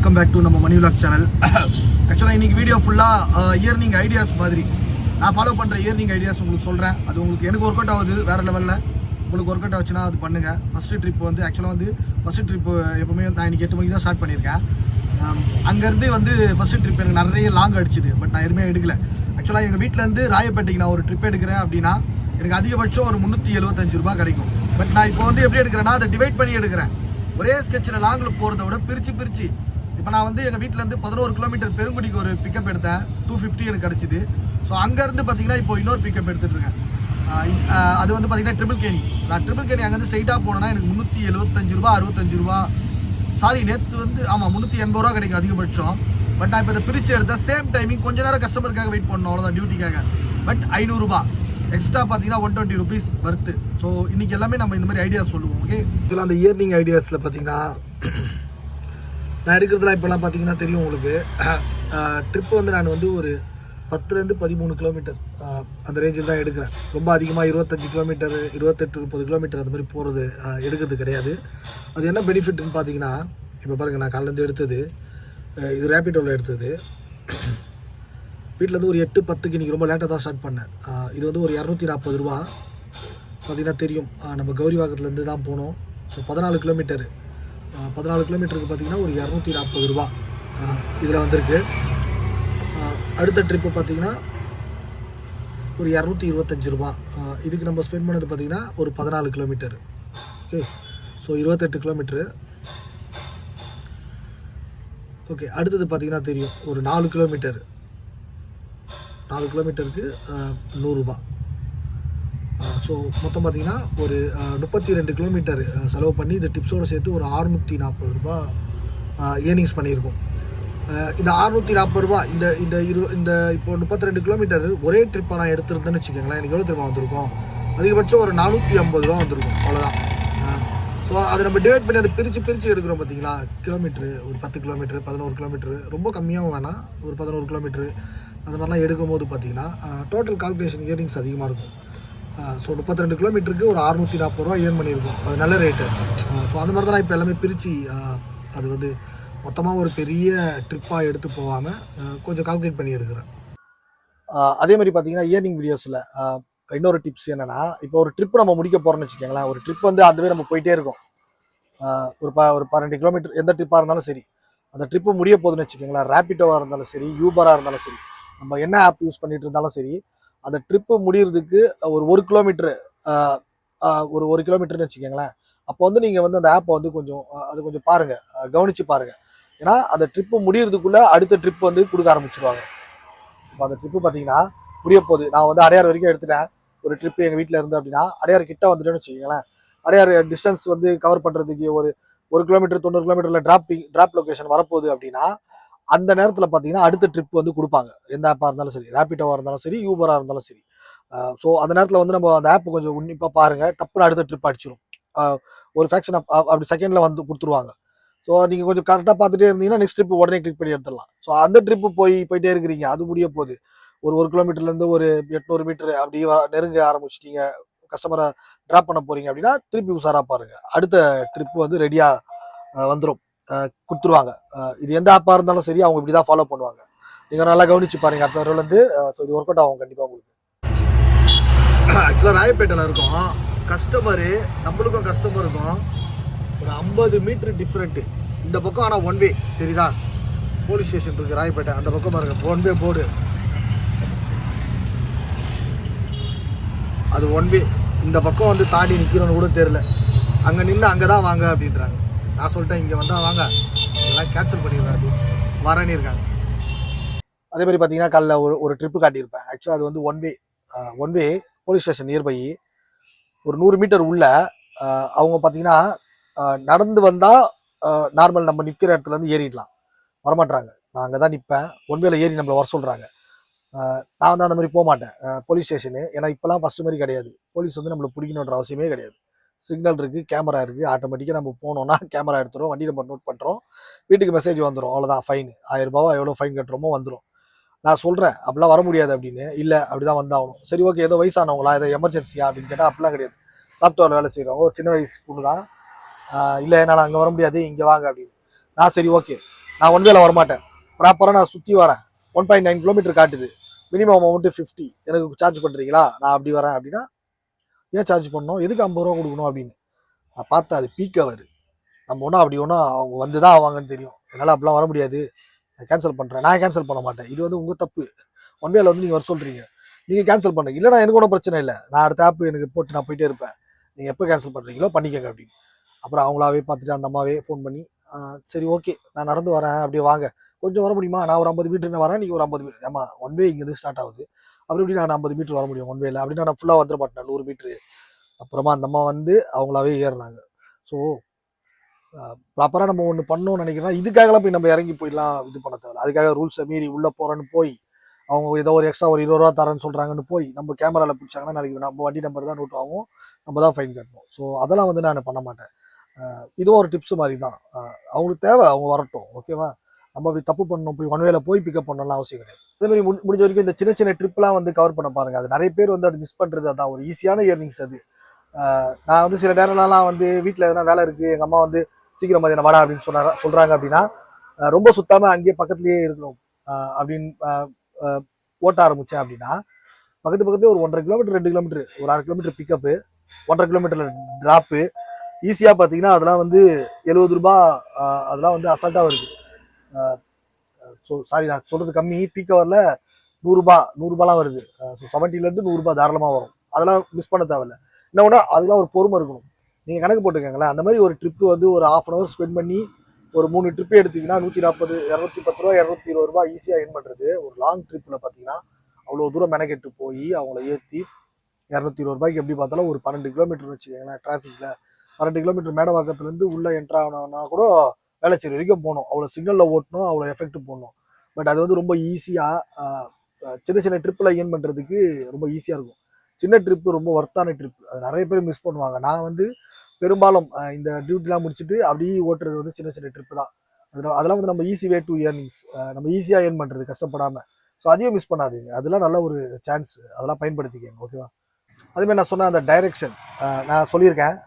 Welcome back to நம்ம மணி vlog channel. ஆக்சுவலாக இன்றைக்கி வீடியோ ஃபுல்லாக இயர்னிங் ஐடியாஸ் மாதிரி நான் ஃபாலோ பண்ணுற இயர்னிங் ஐடியாஸ் உங்களுக்கு சொல்கிறேன். அது உங்களுக்கு எனக்கு ஒர்க் அவுட் ஆகுது வேறு லெவலில், உங்களுக்கு ஒர்க் அவுட் ஆச்சுன்னா அது பண்ணுங்கள். ஃபஸ்ட்டு ட்ரிப் வந்து ஆக்சுவலாக ஃபஸ்ட்டு ட்ரிப்பு எப்போவுமே நான் இன்றைக்கி 8 மணிக்கு தான் ஸ்டார்ட் பண்ணியிருக்கேன். அங்கேருந்து ஃபஸ்ட்டு ட்ரிப் எனக்கு நிறைய லாங் அடிச்சுது, பட் நான் எதுவுமே எடுக்கலை. ஆக்சுவலாக எங்கள் வீட்டிலேருந்து ராயப்பேட்டைக்கு நான் ஒரு ட்ரிப் எடுக்கிறேன் அப்படின்னா எனக்கு அதிகபட்சம் ஒரு 375 ரூபா கிடைக்கும். பட் நான் இப்போ எப்படி எடுக்கிறேன்னா அதை டிவைட் பண்ணி எடுக்கிறேன். ஒரே ஸ்கெட்சில் லாங்கில் போகிறத விட பிரித்து இப்போ நான் எங்கள் வீட்டிலேருந்து 11 கிலோமீட்டர் பெருங்குடிக்கு ஒரு பிக்கப் எடுத்தேன். 250 எனக்கு கிடச்சிது. ஸோ அங்கேருந்து பார்த்தீங்கன்னா இப்போ இன்னொரு பிக்கப் எடுத்துகிட்ருக்கேன். அது பார்த்தீங்கன்னா ட்ரிபிள் கேணி. நான் ட்ரிபிள் கேணி அங்கேருந்து ஸ்ட்ரைட்டாக போனேன்னா எனக்கு 375 ரூபா 65 ரூபா, சாரி நேற்று 380 ரூபா கிடைக்கும் அதிகபட்சம். பட் நான் இப்போ இதை பிரித்து எடுத்தேன். சேம் டைமிங் கொஞ்ச நேரம் கஸ்டமருக்காக வெயிட் பண்ணணும், அவ்வளோதான், டியூட்டிக்காக. பட் 500 ரூபா எக்ஸ்ட்ரா பார்த்தீங்கன்னா 120 ருபீஸ் வருது. ஸோ இன்றைக்கி எல்லாமே நம்ம இந்த மாதிரி ஐடியாஸ் சொல்லுவோம். ஓகே, இதில் அந்த இயர்னிங் ஐடியாஸில் பார்த்தீங்கன்னா நான் எடுக்கிறதுலாம் இப்போலாம் பார்த்தீங்கன்னா தெரியும் உங்களுக்கு. ட்ரிப்பு நான் ஒரு 10லேருந்து 13 கிலோமீட்டர் அந்த ரேஞ்சில் தான் எடுக்கிறேன். ரொம்ப அதிகமாக 25 கிலோமீட்டர் 28 30 கிலோமீட்டர் அந்த மாதிரி போகிறது எடுக்கிறது கிடையாது. அது என்ன பெனிஃபிட்னு பார்த்தீங்கன்னா, இப்போ பாருங்கள், நான் காலையிலேருந்து எடுத்தது இது ரேபிடோவில் எடுத்தது. வீட்டிலேருந்து ஒரு 8-10க்கு இன்றைக்கி ரொம்ப லேட்டாக தான் ஸ்டார்ட் பண்ணேன். இது ஒரு 240 ரூபா பார்த்திங்கன்னா தெரியும். நம்ம கௌரிவாக்கத்துலேருந்து தான் போனோம். ஸோ 14 கிலோமீட்டரு 14 கிலோமீட்டருக்கு பார்த்திங்கன்னா ஒரு 240 ரூபா இதில் வந்திருக்கு. அடுத்த ட்ரிப்பு பார்த்திங்கன்னா ஒரு 225 ரூபா. இதுக்கு நம்ம ஸ்பெண்ட் பண்ணது பார்த்திங்கன்னா ஒரு 14 kilometre. Okay, so 28 kilometre. Okay, அடுத்தது பார்த்திங்கன்னா தெரியும் ஒரு 4 கிலோமீட்டர் 4 கிலோமீட்டருக்கு 100 ரூபா. ஸோ மொத்தம் பார்த்திங்கன்னா ஒரு 32 கிலோமீட்டர் செலவு பண்ணி இந்த டிப்ஸோடு சேர்த்து ஒரு 640 ரூபா ஏர்னிங்ஸ் பண்ணியிருக்கோம். இந்த 640 ரூபா இந்த இப்போ 32 கிலோமீட்டர் ஒரே ட்ரிப்பாக நான் எடுத்துருந்தேன்னு வச்சுக்கோங்களேன், எனக்கு எவ்வளோ திரும்ப வந்திருக்கும்? அதிகபட்சம் ஒரு 450 ரூபா வந்திருக்கும், அவ்வளோதான். ஸோ அதை நம்ம டிவைட் பண்ணி அதை பிரித்து எடுக்கிறோம் பார்த்தீங்களா, கிலோமீட்ரு ஒரு 10 கிலோமீட்ரு 11 கிலோமீட்ரு, ரொம்ப கம்மியாகவும் வேணாம், ஒரு 11 கிலோமீட்ரு அந்த மாதிரிலாம் எடுக்கும்போது பார்த்தீங்கன்னா டோட்டல் கால்குலேஷன் இயர்னிங்ஸ் அதிகமாக இருக்கும். ஸோ 32 கிலோமீட்டருக்கு ஒரு 640 ரூபா ஏர்ன் பண்ணியிருக்கோம். அது நல்ல ரேட்டு. ஸோ அந்த மாதிரி தான் நான் இப்போ எல்லாமே பிரித்து அது மொத்தமாக ஒரு பெரிய ட்ரிப்பாக எடுத்து போகாமல் கொஞ்சம் கால்குலேட் பண்ணி எடுக்கிறேன். அதே மாதிரி பார்த்தீங்கன்னா இயர்னிங் வீடியோஸில் இன்னொரு டிப்ஸ் என்னென்னா, இப்போ ஒரு ட்ரிப் நம்ம முடிக்க போகிறோம்னு வச்சுக்கோங்களேன். ஒரு ட்ரிப் அதுவே நம்ம போயிட்டே இருக்கோம். ஒரு 12 கிலோமீட்டர் எந்த ட்ரிப்பாக இருந்தாலும் சரி, அந்த ட்ரிப்பு முடிய போகுதுன்னு வச்சுக்கோங்களேன். ரேபிடோவாக இருந்தாலும் சரி, யூபராக இருந்தாலும் சரி, நம்ம என்ன ஆப் யூஸ் பண்ணிட்டு இருந்தாலும் சரி, அந்த ட்ரிப்பு முடிகிறதுக்கு ஒரு கிலோமீட்ரு ஒரு கிலோமீட்டர்னு வச்சுக்கோங்களேன். அப்போ நீங்கள் அந்த ஆப்பை கொஞ்சம் பாருங்கள், கவனித்து பாருங்கள். ஏன்னா அந்த ட்ரிப்பு முடிகிறதுக்குள்ளே அடுத்த ட்ரிப் கொடுக்க ஆரம்பிச்சிடுவாங்க. இப்போ அந்த ட்ரிப்பு பார்த்தீங்கன்னா முடிய போகுது. நான் அடையார் வரைக்கும் எடுத்துட்டேன். ஒரு ட்ரிப்பு எங்கள் வீட்டில் இருந்து அப்படின்னா அடையார் கிட்ட வந்துட்டேன்னு வச்சுக்கோங்களேன். அடையார் டிஸ்டன்ஸ் கவர் பண்ணுறதுக்கு ஒரு கிலோமீட்டர் 90 கிலோமீட்டரில் ட்ராப் லொக்கேஷன் வரப்போகுது அப்படின்னா அந்த நேரத்தில் பார்த்தீங்கன்னா அடுத்த ட்ரிப் கொடுப்பாங்க. எந்த ஆப்பாக இருந்தாலும் சரி, ரேபிடோவாக இருந்தாலும் சரி, யூபராக இருந்தாலும் சரி. ஸோ அந்த நேரத்தில் நம்ம அந்த ஆப் கொஞ்சம் உன்னிப்பாக பாருங்கள். டப்புன்னு அடுத்த ட்ரிப் அடிச்சிடும். ஒரு ஃபேக்ஷன் அப்படி செகண்டில் கொடுத்துருவாங்க. ஸோ நீங்கள் கொஞ்சம் கரெக்டாக பார்த்துட்டே இருந்தீங்கன்னா நெக்ஸ்ட் ட்ரிப் உடனே கிளிக் பண்ணி எடுத்துடலாம். ஸோ அந்த ட்ரிப்பு போயிட்டே இருக்கிறீங்க, அது முடிய போகுது. ஒரு கிலோமீட்டர்லேருந்து ஒரு 800 மீட்டர் அப்படி நெருங்க ஆரம்பிச்சிட்டீங்க, கஸ்டமரை ட்ராப் பண்ண போகிறீங்க அப்படின்னா திருப்பி உசாராக பாருங்கள். அடுத்த ட்ரிப்பு ரெடியாக வந்துடும், கொடுத்துருவாங்க. இது எந்த ஆப்பாக இருந்தாலும் சரி, அவங்க இப்படி தான் ஃபாலோ பண்ணுவாங்க. நீங்கள் நல்லா கவனிச்சு பாருங்கள். அடுத்த தடவைலேருந்து ஸோ இது ஒர்க் அவுட் ஆகும் கண்டிப்பாக உங்களுக்கு. ஆக்சுவலாக ராயப்பேட்டையில் இருக்கும் கஸ்டமரு, நம்மளுக்கும் கஸ்டமருக்கும் ஒரு 50 மீட்டர் டிஃப்ரெண்ட்டு. இந்த பக்கம் ஆனால் 1 வே தெரியுதா, போலீஸ் ஸ்டேஷன் இருக்குது ராயப்பேட்டை, அந்த பக்கம் பாருங்க 1 வே போர்டு, அது 1 வே. இந்த பக்கம் தாண்டி நிற்கிறோன்னு கூட தெரியல. அங்கே நின்று அங்கே தான் வாங்க அப்படின்றாங்க. நான் சொல்லிட்டேன் இங்கே வந்தால் வாங்க, இதெல்லாம் கேன்சல் பண்ணிடுறாங்க, வரேன்னு இருக்காங்க. அதே மாதிரி பார்த்தீங்கன்னா காலைல ஒரு ட்ரிப்பு காட்டியிருப்பேன். ஆக்சுவலாக அது 1 வே போலீஸ் ஸ்டேஷன் நியர்பை. ஒரு 100 மீட்டர் உள்ள அவங்க பார்த்தீங்கன்னா நடந்து வந்தால் நார்மல் நம்ம நிற்கிற இடத்துலேருந்து ஏறிடலாம், வரமாட்டாங்க. நான் அங்கே தான் நிற்பேன். 1 வேல ஏறி நம்மளை வர சொல்கிறாங்க. நான் அந்த மாதிரி போக மாட்டேன் போலீஸ் ஸ்டேஷனு. ஏன்னா இப்போலாம் ஃபஸ்ட்டு மாதிரி கிடையாது. போலீஸ் நம்மளை பிடிக்கணுன்ற அவசியமே கிடையாது. சிக்னல் இருக்குது, கேமரா இருக்குது, ஆட்டோமேட்டிக்காக நம்ம போனோன்னா கேமரா எடுத்துரும், வண்டி நம்பர் நோட் பண்ணுறோம், வீட்டுக்கு மெசேஜ் வந்துடும், அவ்வளோதான். ஃபைன் 1000 ரூபாவோ எவ்வளோ ஃபைன் கட்டுறோமோ வந்துடும். நான் சொல்கிறேன் அப்படிலாம் வர முடியாது அப்படின்னு. இல்லை அப்படி தான் வந்தாகணும். சரி ஓகே, ஏதோ வயசானவங்களா, ஏதோ எமர்ஜென்சியா அப்படின்னு கேட்டால் அப்படிலாம் கிடையாது. சாஃப்ட்வேர் வேலை செய்கிறோம், ஒரு சின்ன வயசு பொண்ணு தான். இல்லை என்னால் அங்கே வர முடியாது, இங்கே வாங்க அப்படின்னு. நான் சரி ஓகே நான் ஒன் வேல வரமாட்டேன், ப்ராப்பராக நான் சுற்றி வரேன், 1.9 கிலோமீட்டர் காட்டுது, மினிமம் அமௌண்ட்டு 50, எனக்கு சார்ஜ் பண்ணுறீங்களா, நான் அப்படி வரேன் அப்படின்னா ஏன் சார்ஜ் பண்ணணும், எதுக்கு 50 ரூபா கொடுக்கணும் அப்படின்னு நான் பார்த்தேன். அது பீக் அவர், நம்ம ஒன்றும் அப்படி ஒன்றும் அவங்க வந்து தான் ஆவாங்கன்னு தெரியும். என்னால் அப்படிலாம் வர முடியாது, நான் கேன்சல் பண்ணுறேன். நான் கேன்சல் பண்ண மாட்டேன், இது வந்து உங்கள் தப்பு. ஒன் வேல வந்து நீங்கள் வர சொல்கிறீங்க, நீங்கள் கேன்சல் பண்ணுங்க, இல்லைனா எனக்கு ஒன்றும் பிரச்சனை இல்லை, நான் அடுத்த ஆப் எனக்கு போட்டு நான் போயிட்டே இருப்பேன், நீங்கள் எப்போ கேன்சல் பண்ணுறீங்களோ பண்ணிக்கங்க அப்படின்னு. அப்புறம் அவங்களாவே பார்த்துட்டு அந்த அம்மாவே ஃபோன் பண்ணி சரி ஓகே நான் நடந்து வரேன், அப்படியே வாங்க, கொஞ்சம் வர முடியுமா, நான் ஒரு 50 மீட்டர் வரேன், நீங்கள் ஒரு 50 மீட்டர், ஏமா ஒன் வே இங்கேருந்து ஸ்டார்ட் ஆகுது, அப்படி எப்படி நான் 50 மீட்டர் வர முடியும் ஒன் வேல அப்படின்னா, நான் ஃபுல்லாக வந்துட மாட்டேன் 100 மீட்ரு. அப்புறமா அந்த அம்மா வந்து அவங்களாவே ஏறினாங்க. ஸோ ப்ராப்பராக நம்ம ஒன்று பண்ணணும்னு நினைக்கிறோம், இதுக்காகலாம் போய் நம்ம இறங்கி போயிடலாம் இது பண்ண தேவை, அதுக்காக ரூல்ஸை மீறி உள்ளே போகிறேன்னு போய் அவங்க ஏதோ ஒரு எக்ஸ்ட்ரா ஒரு 20 ரூபா தரேன்னு சொல்கிறாங்கன்னு போய் நம்ம கேமராவில் பிடிச்சாங்கன்னா நாளைக்கு நம்ம வண்டி நம்பர் தான் நோட் ஆகும், நம்ம தான் ஃபைன் கட்டணும். ஸோ அதெல்லாம் வந்து நான் பண்ண மாட்டேன். இதுவும் ஒரு டிப்ஸ் மாதிரி தான், அவங்களுக்கு தேவை அவங்க வரட்டும், ஓகேவா, நம்ம அப்படி தப்பு பண்ணணும் போய் ஒன் வேல போய் பிக்கப் பண்ணலாம் அவசியம் கிடையாது. அதே மாதிரி முடிஞ்ச வரைக்கும் இந்த சின்ன சின்ன ட்ரிப்லாம் வந்து கவர் பண்ண பாருங்க, அது நிறைய பேர் வந்து அது மிஸ் பண்ணுறது, அதான் ஒரு ஈஸியான இயர்னிங்ஸ் அது. நான் வந்து சில நேரம்லாம் வந்து வீட்டில் எதனா வேலை இருக்குது, எங்கள் அம்மா வந்து சீக்கிரம் மதியம் வாடா அப்படின்னு சொல்கிறாங்க அப்படின்னா ரொம்ப சுத்தாமல் அங்கேயே பக்கத்துலேயே இருக்கணும் அப்படின்னு ஓட்ட ஆரம்பித்தேன் அப்படின்னா பக்கத்துலேயே ஒரு 1.5 கிலோமீட்டர் 2 கிலோமீட்டர் ஒரு 1/2 கிலோமீட்டர் பிக்கப்பு, 1.5 கிலோமீட்டரில் ட்ராப்பு, ஈஸியாக பார்த்தீங்கன்னா அதெல்லாம் வந்து 70 ரூபா, அதெல்லாம் வந்து அசால்ட்டாக வருது. ஸோ சாரி நான் சொல்கிறது கம்மி, பீக் ஹவரில் 100 ரூபாலாம் வருது. ஸோ 70லேருந்து 100 ரூபா தாராளமாக வரும், அதெல்லாம் மிஸ் பண்ண தேவையில்லை. இன்னொன்று அதெல்லாம் ஒரு பொறுமை இருக்கணும். நீங்கள் கணக்கு போட்டுக்கங்களேன், அந்த மாதிரி ஒரு ட்ரிப்பு வந்து ஒரு 1/2 அன் ஹவர் ஸ்பெண்ட் பண்ணி ஒரு 3 ட்ரிப்பு எடுத்திங்கன்னா 140, 210 ரூபா, 220 ரூபா ஈஸியாக ஏர்ன் பண்ணுறது. ஒரு லாங் ட்ரிப்பில் பார்த்தீங்கன்னா அவ்வளோ தூரம் மெனக்கெட்டு போய் அவங்கள ஏற்றி 220 ரூபாய்க்கு எப்படி பார்த்தாலும் ஒரு 12 கிலோமீட்டர் வச்சுக்கோங்களேன், டிராஃபிக்கில் 12 கிலோமீட்டர் மேடவாக்கத்துலேருந்து உள்ளே என்ட்ரு ஆகணும்னா கூட வேளச்சேரி வரைக்கும் போகணும், அவ்வளோ சிக்னலில் ஓட்டணும், அவ்வளோ எஃபெக்ட் போடணும். பட் அது வந்து ரொம்ப ஈஸியாக சின்ன சின்ன ட்ரிப்பில் ஏர்ன் பண்ணுறதுக்கு ரொம்ப ஈஸியாக இருக்கும். சின்ன ட்ரிப்பு ரொம்ப ஒர்த்தான ட்ரிப், அது நிறைய பேர் மிஸ் பண்ணுவாங்க. நான் வந்து பெரும்பாலும் இந்த டியூட்டிலாம் முடிச்சுட்டு அப்படியே ஓட்டுறது வந்து சின்ன சின்ன ட்ரிப்பு தான். அதெல்லாம் வந்து நம்ம ஈஸி வே டு இயர்னிங்ஸ், நம்ம ஈஸியாக ஏர்ன் பண்ணுறது கஷ்டப்படாமல். ஸோ அதையும் மிஸ் பண்ணாதீங்க, அதெல்லாம் நல்ல ஒரு சான்ஸ், அதெல்லாம் பயன்படுத்திக்கங்க, ஓகேவா. அதேமாதிரி நான் சொன்ன அந்த டைரெக்ஷன் நான் சொல்லியிருக்கேன்,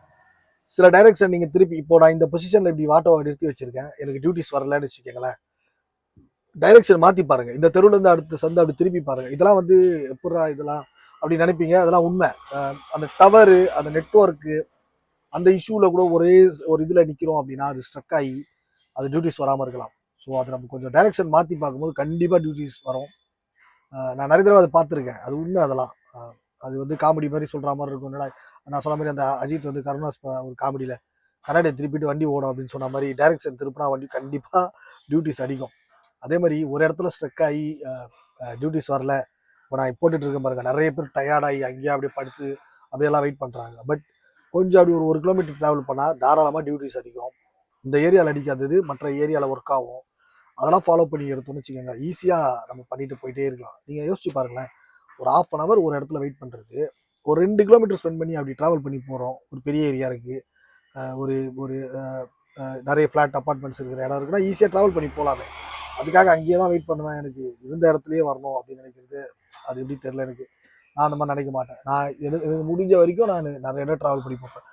சில டைரெக்ஷன் நீங்கள் திருப்பி இப்போ நான் இந்த பொசிஷனில் இப்படி ஆட்டோவை நிறுத்தி வச்சுருக்கேன், எனக்கு டியூட்டிஸ் வரலன்னு வச்சுக்கோங்களேன், டைரெக்ஷன் மாற்றி பாருங்கள், இந்த தெருவுலேருந்து அடுத்த சந்தை அப்படி திருப்பி பாருங்கள். இதெல்லாம் வந்து எப்படா இதெல்லாம் அப்படி நினைப்பீங்க, அதெல்லாம் உண்மை. அந்த டவரு, அந்த நெட்ஒர்க்கு, அந்த இஷ்யூவில் கூட ஒரே ஒரு இதில் நிற்கிறோம் அப்படின்னா அது ஸ்ட்ரக் ஆகி அது டியூட்டிஸ் வராமல் இருக்கலாம். ஸோ அதை நம்ம கொஞ்சம் டைரெக்ஷன் மாற்றி பார்க்கும்போது கண்டிப்பாக டியூட்டிஸ் வரும். நான் நிறைய தடவை அதை பார்த்துருக்கேன், அது உண்மை. அதெல்லாம் அது வந்து காமெடி மாதிரி சொல்கிற மாதிரி இருக்கும். என்னடா நான் சொன்ன மாதிரி அந்த அஜித் வந்து கருணாஸ் ஒரு காமெடியில் கண்ணாடியை திருப்பிட்டு வண்டி ஓடும் அப்படின்னு சொன்ன மாதிரி டைரெக்ஷன் திருப்பினா வண்டி கண்டிப்பாக டியூட்டிஸ் அடிக்கும். அதே மாதிரி ஒரு இடத்துல ஸ்ட்ரக் ஆகி டியூட்டிஸ் வரல, இப்போ நான் போட்டுட்டு இருக்கேன் பாருங்க, நிறைய பேர் டயர்டாகி அங்கேயே அப்படியே படுத்து அப்படியெல்லாம் வெயிட் பண்ணுறாங்க. பட் கொஞ்சம் அப்படி ஒரு கிலோமீட்டர் ட்ராவல் பண்ணால் தாராளமாக டியூட்டிஸ் அடிக்கும். இந்த ஏரியாவில் அடிக்காதது மற்ற ஏரியாவில் ஒர்க் ஆகும். அதெல்லாம் ஃபாலோ பண்ணி எடுத்தோன்னு வச்சுக்கோங்க, ஈஸியாக நம்ம பண்ணிட்டு போயிட்டே இருக்கலாம். நீங்கள் யோசிச்சு பாருங்களேன், ஒரு 1/2 அன் ஹவர் ஒரு இடத்துல வெயிட் பண்ணுறது, ஒரு 2 கிலோமீட்டர் ஸ்பெண்ட் பண்ணி அப்படி ட்ராவல் பண்ணி போகிறோம். ஒரு பெரிய ஏரியா இருக்குது, ஒரு ஒரு நிறைய ஃப்ளாட் அப்பார்ட்மெண்ட்ஸ் இருக்கிற இடம் இருக்குன்னா ஈஸியாக ட்ராவல் பண்ணி போகலாமே. அதுக்காக அங்கேயே தான் வெயிட் பண்ணுவேன், எனக்கு இருந்த இடத்துலையே வரணும் அப்படின்னு நினைக்கிறது அது எப்படி தெரில எனக்கு. நான் அந்த மாதிரி நினைக்க மாட்டேன். நான் எனக்கு முடிஞ்ச வரைக்கும் நான் நிறைய இடம் ட்ராவல் பண்ணி பார்ப்பேன்,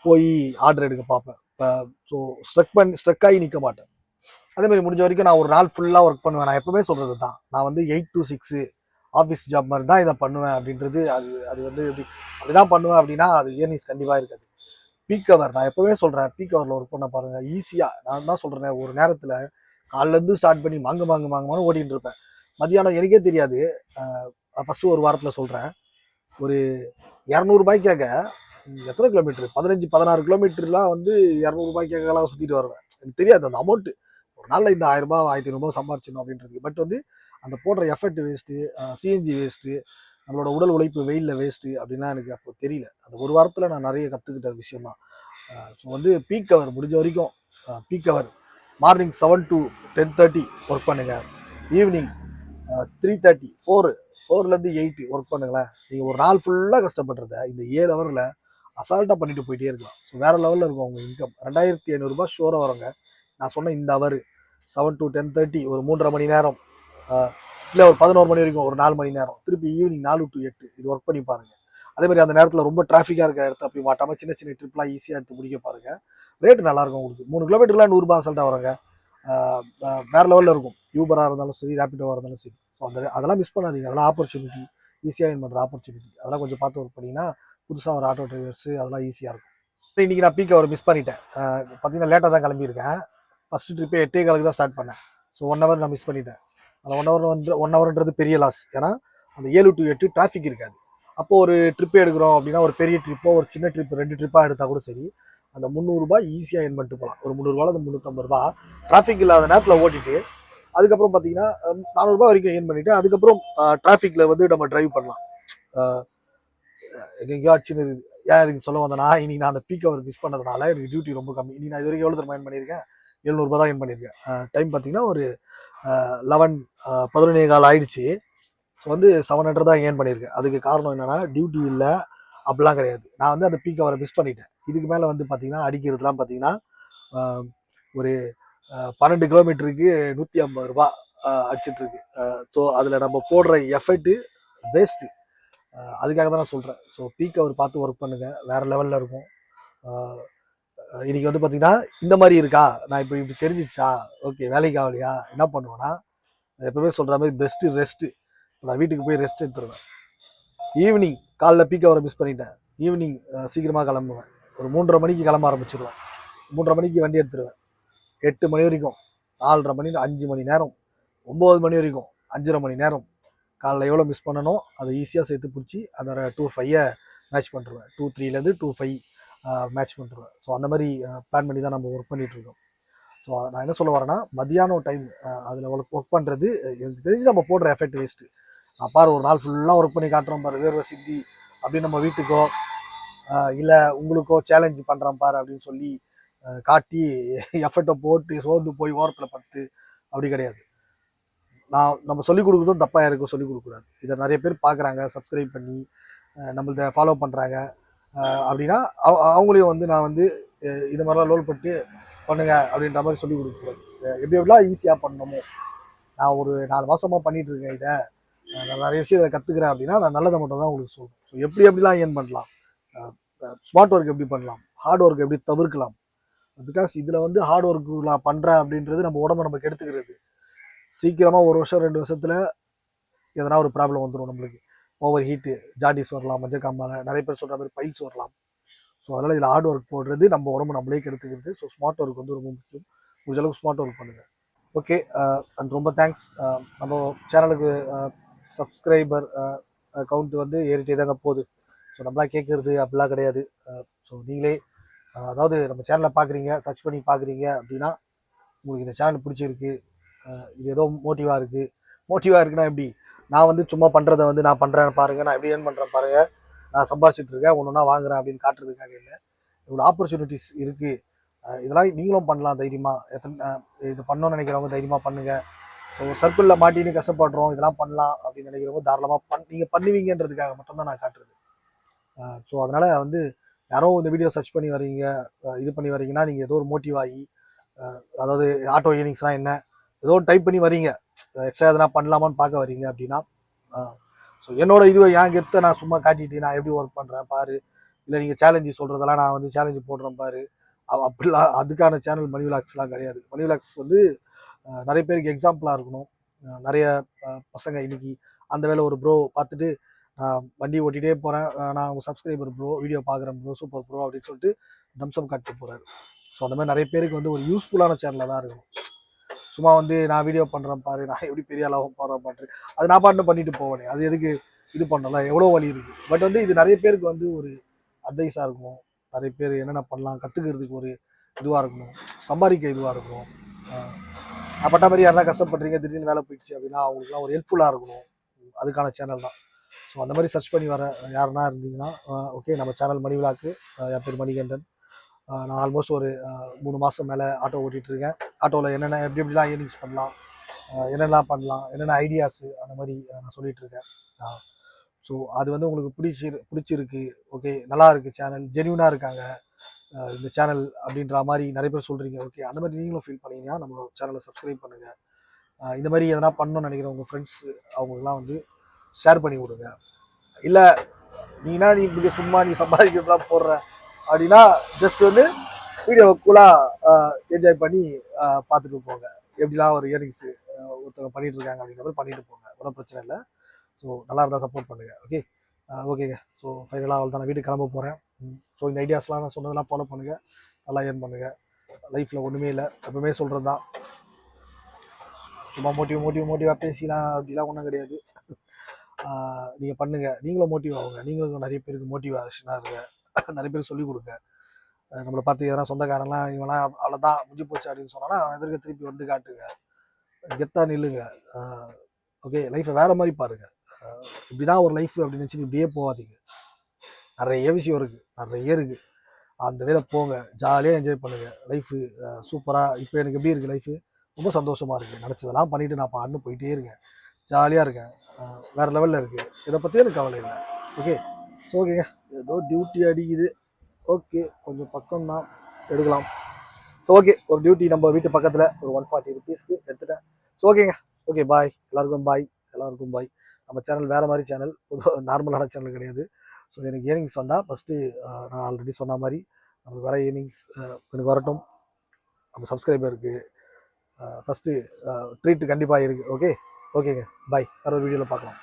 போய் ஆர்டர் எடுக்க பார்ப்பேன். ஸோ ஸ்ட்ரக் ஆகி நிற்க மாட்டேன். அதேமாதிரி முடிஞ்ச வரைக்கும் நான் ஒரு நாள் ஃபுல்லாக ஒர்க் பண்ணுவேன். நான் எப்பவுமே சொல்கிறது தான், நான் வந்து 8 to 6 ஆஃபீஸ் ஜாப் மாதிரி தான் இதை பண்ணுவேன் அப்படின்றது. அது வந்து அப்படிதான் பண்ணுவேன் அப்படின்னா அது ஏர்னிங்ஸ் கண்டிப்பாக இருக்காது. பீக் ஹவர் நான் எப்போவே சொல்கிறேன், பீக் ஹவரில் ஒர்க் பண்ண பாருங்கள், ஈஸியாக. நான் தான் சொல்கிறேன், ஒரு நேரத்தில் காலிலேருந்து ஸ்டார்ட் பண்ணி மாங்கமான்னு ஓடிட்டு இருப்பேன். மதியானம் எனக்கே தெரியாது. ஃபஸ்ட்டு ஒரு வாரத்தில் சொல்கிறேன், ஒரு 200 ரூபாய்க்காக எத்தனை கிலோமீட்டர், 15-16 கிலோமீட்டர்லாம் வந்து 200 ரூபாய்க்காகலாம் சுற்றிட்டு வருவேன். எனக்கு தெரியாது அந்த அமௌண்ட்டு. ஒரு நாளில் இந்த 1000 ரூபா 1500 ரூபா சம்பாரிச்சிடணும் அப்படின்றது. பட் வந்து அந்த போடுற எஃபர்ட் வேஸ்ட்டு, சிஎன்ஜி வேஸ்ட்டு, நம்மளோட உடல் உழைப்பு வெயிலில் வேஸ்ட்டு அப்படின்லாம் எனக்கு அப்போ தெரியல. அந்த ஒரு வாரத்தில் நான் நிறைய கற்றுக்கிட்ட விஷயம் தான். ஸோ வந்து பீக் ஹவர் முடிஞ்ச வரைக்கும் peak hour morning 7 to 10:30 work பண்ணுங்கள், ஈவினிங் 3:30 4லேருந்து 8 ஒர்க் பண்ணுங்களேன். நீங்கள் ஒரு நாள் ஃபுல்லாக கஷ்டப்படுறத இந்த 7 ஹவரில் அசால்ட்டாக பண்ணிட்டு போயிட்டே இருக்கலாம். ஸோ வேறு லெவலில் இருக்கும் உங்கள் இன்கம். 2500 ரூபா ஷோராக வருங்க. நான் சொன்ன இந்த ஹவர் 7 to 10:30 ஒரு 3.5 மணி நேரம், இல்லை ஒரு 11 மணி வரைக்கும் ஒரு 4 மணி நேரம், திருப்பி ஈவினிங் 4 to 8 இது ஒர்க் பண்ணி பாருங்கள். அதேமாதிரி அந்த நேரத்தில் ரொம்ப டிராஃபிக்காக இருக்கிற இடத்த போய் மாட்டாமல் சின்ன சின்ன ட்ரிப்லாம் ஈஸியாக எடுத்து முடிக்க பாருங்கள். ரேட்டு நல்லாயிருக்கும் உங்களுக்கு. 3 கிலோமீட்டர்லாம் 100 ரூபா அசால்ட்டாக வருங்க. வேறு லெவலில் இருக்கும். யூபராக இருந்தாலும் சரி, ரேப்பிடோவாக இருந்தாலும் சரி. ஸோ அதெல்லாம் மிஸ் பண்ணாதீங்க. அதெல்லாம் ஆப்பர்ச்சுனிட்டி, ஈஸியாக ஏர்ன் பண்ணுற ஆப்பர்ச்சுனிட்டி. அதெல்லாம் கொஞ்சம் பார்த்து ஒர்க் பண்ணிங்கன்னா புதுசாக ஒரு ஆட்டோ டிரைவர்ஸு அதெல்லாம் ஈஸியாக இருக்கும். இன்றைக்கி நான் பீக் ஹவர் மிஸ் பண்ணிட்டேன். பார்த்தீங்கன்னா லேட்டாக தான் கிளம்பியிருக்கேன். ஃபஸ்ட்டு ட்ரிப்பே 8:15 தான் ஸ்டார்ட் பண்ணேன். ஸோ 1 ஹவர் நான் மிஸ் பண்ணிட்டேன். அந்த 1 ஹவர்ன்றது பெரிய லாஸ். ஏன்னா அந்த 7 to 8 டிராஃபிக் இருக்காது. அப்போது ஒரு ட்ரிப்பு எடுக்கிறோம் அப்படின்னா, ஒரு பெரிய ட்ரிப்போ ஒரு சின்ன ட்ரிப் 2 ட்ரிப்பாக எடுத்தால் கூட சரி, அந்த ₹300 ஈஸியாக ஏர்ன் பண்ணிட்டு போகலாம். ஒரு ₹300 ₹350 டிராஃபிக் இல்லாத நேரத்தில் ஓட்டிட்டு, அதுக்கப்புறம் பார்த்தீங்கன்னா ₹400 வரைக்கும் ஏர்ன் பண்ணிவிட்டு, அதுக்கப்புறம் டிராஃபிக்கில் வந்து நம்ம டிரைவ் பண்ணலாம். எங்கேயோ ஆச்சுன்னு இருக்குது. ஏன் இதுக்கு சொல்ல வந்தேன்னா, இன்னைக்கு நான் அந்த பீக் ஹவர் மிஸ் பண்ணதுனால எனக்கு டியூட்டி ரொம்ப கம்மி. இன்னைக்கு நான் இது வரைக்கும் எவ்வளோ தூரம் ஏர்ன் பண்ணியிருக்கேன்? ₹700 தான் ஏர்ன் பண்ணியிருக்கேன். டைம் பார்த்தீங்கன்னா ஒரு 11 ஆயிடுச்சு. ஸோ வந்து 700 தான் ஏர்ன் பண்ணியிருக்கேன். அதுக்கு காரணம் என்னன்னா, டியூட்டி இல்லை அப்படிலாம் கிடையாது. நான் வந்து அந்த பீக் ஹவரை மிஸ் பண்ணிட்டேன். இதுக்கு மேலே வந்து பார்த்தீங்கன்னா அடிக்கிறதுலாம் பார்த்தீங்கன்னா ஒரு 12 கிலோமீட்டருக்கு ₹150 அடிச்சிட்டு இருக்கு. ஸோ அதில் நம்ம போடுற எஃபர்ட்டு வேஸ்ட்டு. அதுக்காக தான் நான் சொல்கிறேன். ஸோ பீக் ஹவர் பார்த்து ஒர்க் பண்ணுங்கள், வேறு லெவலில் இருக்கும். இன்றைக்கி வந்து பார்த்தீங்கன்னா இந்த மாதிரி இருக்கா, நான் இப்போ இப்படி தெரிஞ்சிச்சா, ஓகே வேலைக்கு ஆகலையா, என்ன பண்ணுவேன்னா எப்பவுமே சொல்கிற மாதிரி பெஸ்ட்டு ரெஸ்ட்டு. நான் வீட்டுக்கு போய் ரெஸ்ட் எடுத்துருவேன். ஈவினிங் காலைல பீக் ஹவரை மிஸ் பண்ணிட்டேன். ஈவினிங் சீக்கிரமாக கிளம்புவேன். ஒரு 3:30 மணிக்கு கிளம்ப ஆரம்பிச்சிடுவேன். 3:30 மணிக்கு வண்டி எடுத்துருவேன். 8 மணி வரைக்கும் 4:30 மணி 5 மணி நேரம், 9 மணி வரைக்கும் 5:30 மணி நேரம். காலைல எவ்வளோ மிஸ் பண்ணணும் அதை ஈஸியாக சேர்த்து பிடிச்சி அந்த 2:05 மேட்ச் பண்ணிடுவேன். 2:03 2:05 மேட்ச் பண்ணிடுவேன். ஸோ அந்த மாதிரி பிளான் பண்ணி தான் நம்ம ஒர்க் பண்ணிகிட்ருக்கோம். ஸோ நான் என்ன சொல்ல வரேன்னா, மதியானம் டைம் அதில் ஒர்க் பண்ணுறது எனக்கு தெரிஞ்சு நம்ம போடுற எஃபெக்ட் வேஸ்ட்டு. நான் பாரு ஒரு நாள் ஃபுல்லாக ஒர்க் பண்ணி காட்டுறோம் பாரு, வேர்வை சிந்தி அப்படின்னு நம்ம வீட்டுக்கோ இல்லை உங்களுக்கோ சேலஞ்சு பண்ணுறோம் பாரு அப்படின்னு சொல்லி காட்டி எஃபர்ட்டை போட்டு சோர்ந்து போய் ஓரத்தில் பட்டு அப்படி கிடையாது. நம்ம சொல்லிக் கொடுக்குறதும் தப்பாக யாருக்கும் சொல்லிக் கொடுக்கக்கூடாது. இதை நிறைய பேர் பார்க்குறாங்க, சப்ஸ்கிரைப் பண்ணி நம்மள்த ஃபாலோ பண்ணுறாங்க அப்படின்னா அவங்களையும் வந்து நான் வந்து இது மாதிரிலாம் லோல் பட்டு பண்ணுங்க அப்படின்ற மாதிரி சொல்லிக் கொடுக்கக்கூடாது. எப்படி எப்படிலாம் ஈஸியாக பண்ணணுமோ, நான் ஒரு 4 மாதமாக பண்ணிகிட்டு இருக்கேன். இதை நான் நிறைய விஷயம் இதை கற்றுக்கிறேன் அப்படின்னா நான் நல்லதை மட்டும் தான் உங்களுக்கு சொல்லுவேன். ஸோ எப்படிலாம் ஏர்ன் பண்ணலாம், ஸ்மார்ட் ஒர்க் எப்படி பண்ணலாம், ஹார்ட் ஒர்க் எப்படி தவிர்க்கலாம். பிகாஸ் இதில் வந்து ஹார்ட் ஒர்க் நான் பண்ணுறேன் அப்படின்றது நம்ம உடம்பை நம்ம கெடுத்துக்கிறது. சீக்கிரமாக 1 வருஷம் 2 வருஷத்தில் எதனா ஒரு ப்ராப்ளம் வந்துடும் நம்மளுக்கு. ஓவர் ஹீட்டு, ஜாண்டிஸ் வரலாம், மஞ்சக்காமால, நிறைய பேர் சொல்கிற மாதிரி பைல்ஸ் வரலாம். ஸோ அதனால் இதில் ஹார்ட் ஒர்க் போடுறது நம்ம உடம்பு நம்மளே கெடுத்துக்கிறது. ஸோ ஸ்மார்ட் ஒர்க் வந்து ரொம்ப முக்கியம். முடிஞ்ச அளவுக்கு ஸ்மார்ட் ஒர்க் பண்ணுங்கள். ஓகே, அண்ட் ரொம்ப தேங்க்ஸ். நம்ம சேனலுக்கு சப்ஸ்கிரைபர் கவுண்ட் வந்து ஏறிட்டே தாங்க போகுது. ஸோ நம்மளாம் கேட்குறது அப்படிலாம் கிடையாது. ஸோ நீங்களே அதாவது நம்ம சேனலை பார்க்குறீங்க, சர்ச் பண்ணி பார்க்குறீங்க அப்படின்னா உங்களுக்கு இந்த சேனல் பிடிச்சிருக்கு, இது ஏதோ மோட்டிவாக இருக்குன்னா எப்படி, நான் வந்து சும்மா பண்ணுறதை வந்து நான் பண்ணுறேன் பாருங்கள், நான் எப்படி ஏர்ன் பண்ணுறேன் பாருங்கள், நான் சம்பாதிச்சிட்டு இருக்கேன், ஒன்று வாங்குறேன் அப்படின்னு காட்டுறதுக்காக இல்லை. இவ்வளோ ஆப்பர்ச்சுனிட்டிஸ் இருக்குது. இதெல்லாம் நீங்களும் பண்ணலாம் தைரியமாக. இது பண்ணணும்னு நினைக்கிறவங்க தைரியமாக பண்ணுங்கள். ஸோ சர்க்கிளில் மாட்டின்னு கஷ்டப்படுறோம், இதெல்லாம் பண்ணலாம் அப்படின்னு நினைக்கிறவங்க தாராளமாக நீங்கள் பண்ணுவீங்கன்றதுக்காக மட்டும்தான் நான் காட்டுறது. ஸோ அதனால் வந்து யாரோ இந்த வீடியோ சர்ச் பண்ணி வரீங்க, இது பண்ணி வரீங்கன்னா நீங்கள் ஏதோ ஒரு மோட்டிவ் ஆகி, அதாவது ஆட்டோ ஏர்னிங்ஸ்லாம் என்ன ஏதோ டைப் பண்ணி வரீங்க, எக்ஸ்ட்ரா எதனா பண்ணலாமான்னு பார்க்க வரீங்க அப்படின்னா, ஸோ என்னோட இதுவை என் கெத்தை நான் சும்மா காட்டிட்டு நான் எப்படி ஒர்க் பண்ணுறேன் பாரு, இல்லை நீங்கள் சேலஞ்சு சொல்கிறதெல்லாம் நான் வந்து சேலஞ்சு போடுறேன் பாரு, அப்படிலாம் அதுக்கான சேனல் மணி விலாக்ஸ்லாம் கிடையாது. மணி விலாக்ஸ் வந்து நிறைய பேருக்கு எக்ஸாம்பிளாக இருக்கணும். நிறைய பசங்க இன்னைக்கு அந்த வேலை ஒரு ப்ரோ பார்த்துட்டு வண்டி ஓட்டிகிட்டே போகிறேன், நான் உங்கள் சப்ஸ்கிரைபர் ப்ரோ, வீடியோ பார்க்குறேன் ப்ரோ, சூப்பர் ப்ரோ அப்படின்னு சொல்லிட்டு தம்சம் காட்டு போகிறாரு. ஸோ அந்த மாதிரி நிறைய பேருக்கு வந்து ஒரு யூஸ்ஃபுல்லான சேனலாக தான் இருக்கணும். சும்மா வந்து நான் வீடியோ பண்ணுறேன் பாரு, நான் எப்படி பெரிய அளவு போகிறேன் பண்ணுறேன், அது நான் பாட்டு பண்ணிட்டு போவேனே, அது எதுக்கு இது பண்ணலாம், எவ்வளோ வழி இருக்குது. பட் வந்து இது நிறைய பேருக்கு வந்து ஒரு அட்வைஸாக இருக்கணும். நிறைய பேர் என்னென்ன பண்ணலாம் கற்றுக்கிறதுக்கு ஒரு இதுவாக இருக்கணும், சம்பாதிக்க இதுவாக இருக்கணும். அப்பட்ட மாதிரி யாரா கஷ்டப்படுறீங்க, திடீர்னு வேலை போயிடுச்சு அப்படின்னா அவங்களுக்குலாம் ஒரு ஹெல்ப்ஃபுல்லாக இருக்கணும். அதுக்கான சேனல் தான். ஸோ அந்த மாதிரி சர்ச் பண்ணி வர யாருன்னா இருந்தீங்கன்னா ஓகே, நம்ம சேனல் மணி விலாக்கு. என் பேர் மணிகண்டன். நான் ஆல்மோஸ்ட் ஒரு 3 மாதம் மேலே ஆட்டோ ஓட்டிகிட்ருக்கேன். ஆட்டோவில் என்னென்ன எப்படிலாம் ஏர்னிங்ஸ் பண்ணலாம், என்னென்னலாம் பண்ணலாம், என்னென்ன ஐடியாஸு அந்த மாதிரி நான் சொல்லிகிட்ருக்கேன். ஸோ அது வந்து உங்களுக்கு பிடிச்சிருக்கு, ஓகே நல்லா இருக்குது, சேனல் ஜென்யூனாக இருக்காங்க இந்த சேனல் அப்படின்ற மாதிரி நிறைய பேர் சொல்கிறீங்க. ஓகே, அந்த மாதிரி நீங்களும் ஃபீல் பண்ணீங்கன்னா நம்ம சேனலை சப்ஸ்கிரைப் பண்ணுங்கள். இந்த மாதிரி எதனா பண்ணணும்னு நினைக்கிற உங்கள் ஃப்ரெண்ட்ஸ் அவங்களுக்குலாம் வந்து ஷேர் பண்ணி விடுங்க. இல்லை நீ இப்படி சும்மா நீ சம்பாதிக்கிறதுலாம் போடுற அப்படின்னா ஜஸ்ட் வந்து வீடியோவை கூலாக என்ஜாய் பண்ணி பார்த்துட்டு போங்க. எப்படிலாம் ஒரு இயரிங்ஸ் ஒருத்தவங்க பண்ணிட்டு இருக்காங்க அப்படின்ற மாதிரி பண்ணிட்டு போங்க. ஒன்றும் பிரச்சனை இல்லை. ஸோ நல்லா இருந்தால் சப்போர்ட் பண்ணுங்க. ஓகே ஓகேங்க. ஸோ ஃபைனலாக அவள் தான் நான் வீட்டுக்கு கிளம்ப போகிறேன். ஸோ இந்த ஐடியாஸ்லாம் நான் சொன்னதெல்லாம் ஃபாலோ பண்ணுங்கள். நல்லா ஏர்ன் பண்ணுங்கள். லைஃப்பில் ஒன்றுமே இல்லை, எப்பவுமே சொல்கிறது தான். சும்மா மோட்டிவாக பேசிலாம் அப்படிலாம் ஒன்றும் கிடையாது. நீங்கள் பண்ணுங்கள், நீங்களும் மோட்டிவ் ஆகுங்க. நீங்களும் நிறைய பேருக்கு மோட்டிவேஷனாக இருங்க. நிறைய பேருக்கு சொல்லிக் கொடுங்க. நம்மளை பார்த்து எதனா சொந்தக்காரன்லாம் இவங்களாம் அவ்வளோதான் முடிஞ்சு போச்சு அப்படின்னு சொன்னான்னா எதிர்க்க திருப்பி வந்து காட்டுங்க, கெத்தா நில்லுங்க. ஓகே, லைஃப்பை வேறு மாதிரி பாருங்கள். இப்படிதான் ஒரு லைஃப் அப்படின்னு நினச்சி இப்படியே போகாதீங்க. நிறைய விஷயம் இருக்குது, நிறைய இருக்குது. அந்த வேலை போங்க, ஜாலியாக என்ஜாய் பண்ணுங்கள். லைஃபு சூப்பராக இப்போ எனக்கு எப்படி இருக்குது லைஃபு, ரொம்ப சந்தோஷமாக இருக்குது. நினச்சதெல்லாம் பண்ணிவிட்டு நான் பாட்டு போயிட்டே இருக்கேன், ஜாலியாக இருக்கேன். வேறு லெவலில் இருக்குது. இதை பற்றி எனக்கு கவலை இல்லை. ஓகே ஸோ ஓகேங்க. ஏதோ டியூட்டி அடிக்குது. ஓகே, கொஞ்சம் பக்கம் தான், எடுக்கலாம். ஸோ ஓகே, ஒரு டியூட்டி நம்ம வீட்டு பக்கத்தில் ஒரு 140 rupeesக்கு எடுத்துட்டேன். ஸோ ஓகேங்க. ஓகே, பாய். எல்லாருக்கும் பாய். நம்ம சேனல் வேறு மாதிரி சேனல், நார்மலான சேனல் கிடையாது. ஸோ எனக்கு ஏர்னிங்ஸ் வந்தால் ஃபஸ்ட்டு நான் ஆல்ரெடி சொன்ன மாதிரி நமக்கு வர ஏர்னிங்ஸ் எனக்கு வரட்டும். நம்ம சப்ஸ்கிரைபருக்கு ஃபஸ்ட்டு ட்ரீட் கண்டிப்பாக இருக்குது. ஓகேங்க. பாய். வேறு ஒரு வீடியோவில் பார்க்கலாம்.